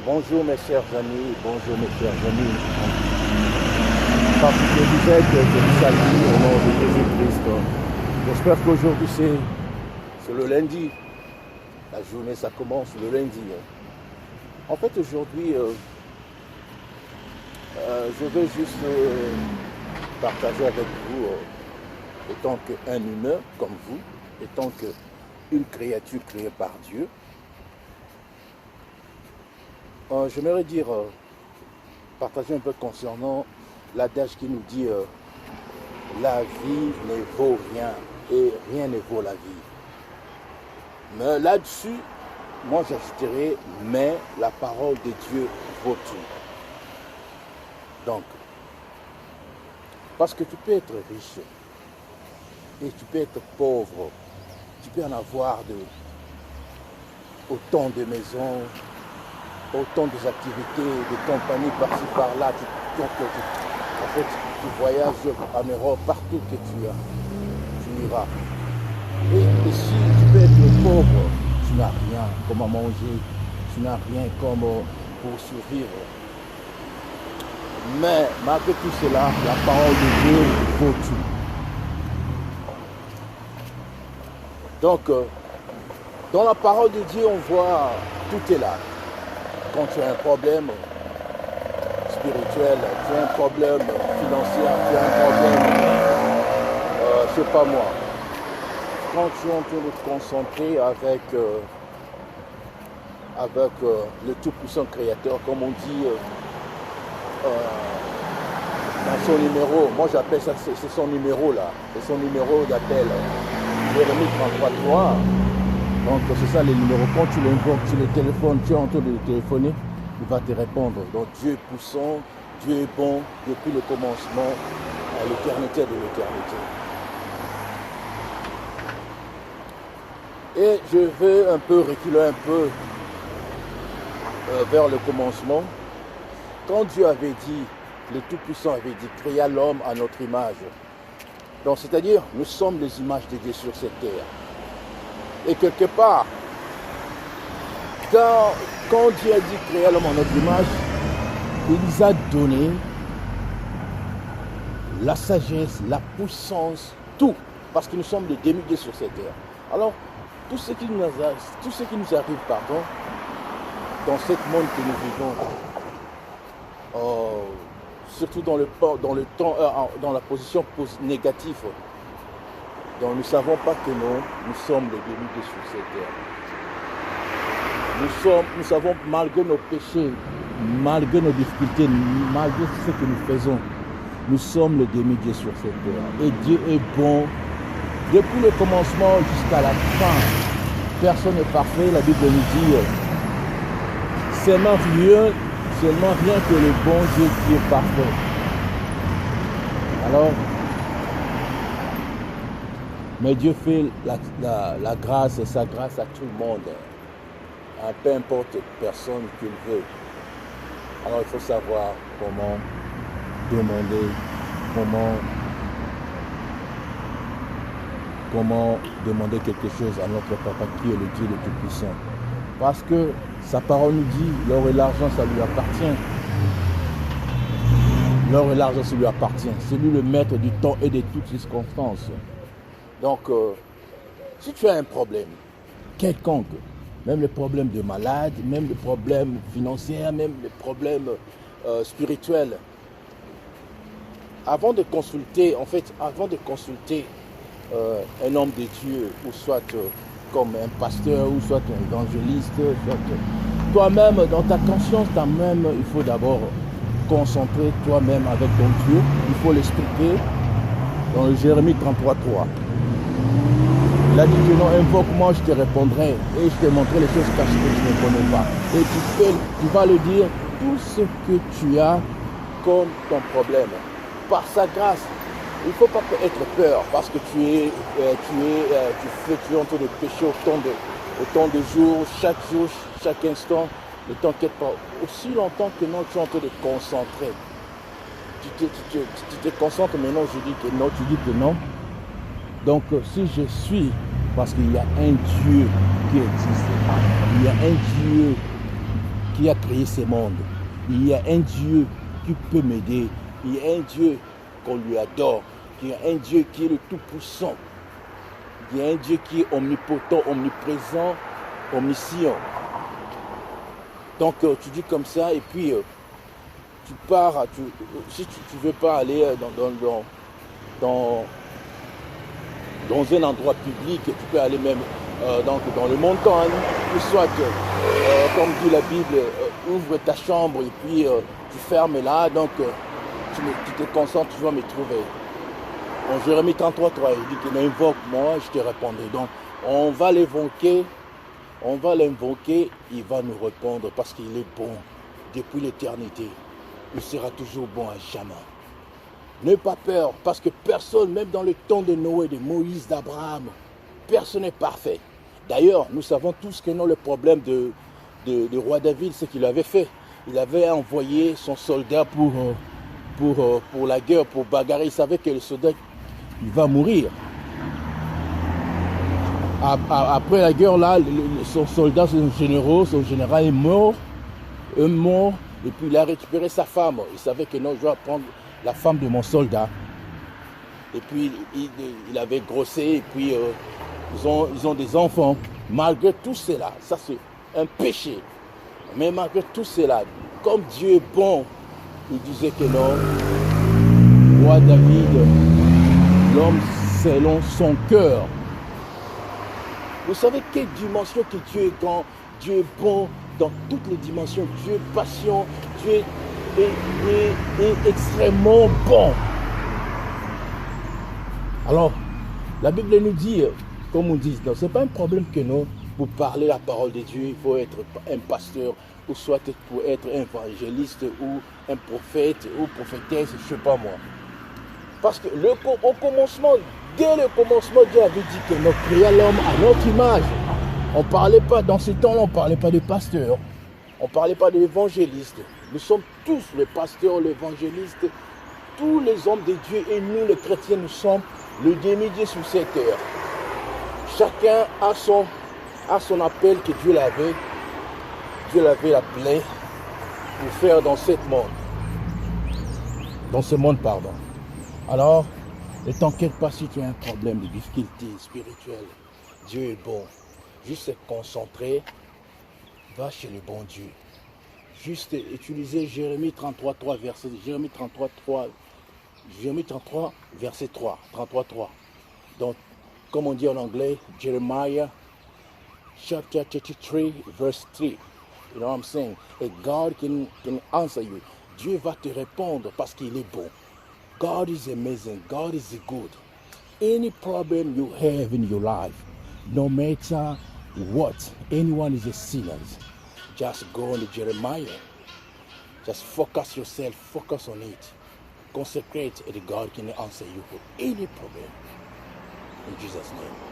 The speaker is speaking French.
Bonjour mes chers amis, bonjour mes chers amis. Parce que vous êtes, je vous salue au nom de Jésus-Christ. J'espère qu'aujourd'hui c'est le lundi. La journée ça commence le lundi. En fait aujourd'hui, je vais juste partager avec vous, étant qu'un humain comme vous, étant qu'une créature créée par Dieu. J'aimerais dire, partager un peu concernant l'adage qui nous dit la vie ne vaut rien et rien ne vaut la vie. Mais là-dessus, moi j'ajouterais, mais la parole de Dieu vaut tout. Donc, parce que tu peux être riche et tu peux être pauvre, tu peux en avoir autant de maisons, autant des activités, des compagnies par-ci par-là. En fait, tu voyages en Europe, partout que tu iras. Et si tu peux être pauvre, tu n'as rien comme à manger, tu n'as rien comme pour survivre. Mais malgré tout cela, la parole de Dieu vaut tout. Donc, dans la parole de Dieu, on voit tout est là. Quand tu as un problème spirituel, tu as un problème financier, tu as un problème, je sais pas moi. Quand tu es en train de te concentrer avec le tout-puissant créateur, comme on dit dans son numéro, moi j'appelle ça, c'est son numéro là, c'est son numéro d'appel, Jérémie 33.3. Donc c'est ça les numéros. Quand tu l'invoques, tu le téléphones, tu es en train de le téléphoner, il va te répondre. Donc Dieu est puissant, Dieu est bon depuis le commencement à l'éternité de l'éternité. Et je veux un peu reculer un peu vers le commencement. Quand Dieu avait dit, le Tout-Puissant avait dit, créa l'homme à notre image. Donc c'est-à-dire, nous sommes les images de Dieu sur cette terre. Et quelque part, quand Dieu a dit créer l'homme en notre image, il nous a donné la sagesse, la puissance, tout. Parce que nous sommes les demi-dieux sur cette terre. Alors, tout ce qui nous arrive, dans ce monde que nous vivons, surtout dans la position négative, donc nous ne savons pas que nous sommes les demi-dieux sur cette terre. Nous savons, malgré nos péchés, malgré nos difficultés, malgré ce que nous faisons, nous sommes les demi-dieux sur cette terre. Et Dieu est bon depuis le commencement jusqu'à la fin. Personne n'est parfait, la Bible nous dit seulement rien que le bon Dieu qui est parfait. Alors, mais Dieu fait la grâce et sa grâce à tout le monde, à peu importe personne qu'il veut. Alors il faut savoir comment demander, comment demander quelque chose à notre Papa qui est le Dieu le Tout-Puissant. Parce que sa parole nous dit, l'or et l'argent ça lui appartient. L'or et l'argent ça lui appartient. C'est lui le maître du temps et de toutes les circonstances. Donc, si tu as un problème quelconque, même le problème de malade, même le problème financier, même le problème spirituel, avant de consulter un homme de Dieu, ou soit comme un pasteur, ou soit un évangéliste, soit toi-même, dans ta conscience, il faut d'abord concentrer toi-même avec ton Dieu, il faut l'expliquer dans le Jérémie 33.3. Il a dit que non, invoque-moi, je te répondrai et je te montrerai les choses cachées que je ne connais pas. Et tu vas le dire tout ce que tu as comme ton problème. Par sa grâce, il ne faut pas être peur parce que tu es en train de pécher autant de jours, chaque instant. Ne t'inquiète pas. Aussi longtemps que non, tu es en train de te concentrer. Tu te concentres, mais non, je dis que non, tu dis que non. Donc, si je suis, parce qu'il y a un Dieu qui existe, il y a un Dieu qui a créé ce monde. Il y a un Dieu qui peut m'aider. Il y a un Dieu qu'on lui adore. Il y a un Dieu qui est le Tout-Puissant. Il y a un Dieu qui est omnipotent, omniprésent, omniscient. Donc tu dis comme ça et puis tu pars, si tu ne veux pas aller dans un endroit public, tu peux aller même dans le montagne, ou soit, comme dit la Bible, ouvre ta chambre et puis tu fermes là, donc tu te concentres, tu vas me trouver. En Jérémie 33, 3, il dit qu'il invoque-moi, je te répondrai. Donc on va l'invoquer, il va nous répondre parce qu'il est bon depuis l'éternité. Il sera toujours bon à jamais. N'aie pas peur, parce que personne, même dans le temps de Noé, de Moïse, d'Abraham, personne n'est parfait. D'ailleurs, nous savons tous que non, le problème du roi David, c'est qu'il avait fait. Il avait envoyé son soldat pour la guerre, pour bagarrer. Il savait que le soldat, il va mourir. Après la guerre, là, son soldat, son général est mort. Et puis il a récupéré sa femme. Il savait que non, je dois prendre la femme de mon soldat. Et puis il avait grossé et puis ils ont des enfants. Malgré tout cela, ça c'est un péché. Mais malgré tout cela, comme Dieu est bon, il disait que non, roi David, l'homme selon son cœur. Vous savez quelle dimension que Dieu est grand, Dieu est bon dans toutes les dimensions. Dieu est patient, Dieu est extrêmement bon. Alors, la Bible nous dit, comme on dit, ce n'est pas un problème que nous, pour parler la parole de Dieu, il faut être un pasteur, ou soit pour être un évangéliste, ou un prophète, ou prophétesse, je ne sais pas moi. Parce que au commencement, dès le commencement, Dieu avait dit que nous créions l'homme à notre image. On ne parlait pas, dans ce temps-là, on ne parlait pas de pasteur, on ne parlait pas d'évangéliste. Nous sommes tous les pasteurs, l'évangéliste, tous les hommes de Dieu, et nous, les chrétiens, nous sommes le demi-dieu sur cette terre. Chacun a son appel que Dieu l'avait appelé pour faire dans ce monde, pardon. Alors, ne t'inquiète pas si tu as un problème de difficulté spirituelle. Dieu est bon. Juste se concentrer, va chez le bon Dieu. Juste utiliser Jérémie 33, 3, verset 3. Donc, comme on dit en anglais, Jeremiah chapter 33, verse 3. You know what I'm saying? And God can answer you. Dieu va te répondre parce qu'il est bon. God is amazing. God is good. Any problem you have in your life, no matter what, anyone is a sinner, just go on to Jeremiah. Just focus yourself, focus on it. Consecrate and God can answer you for any problem. In Jesus' name.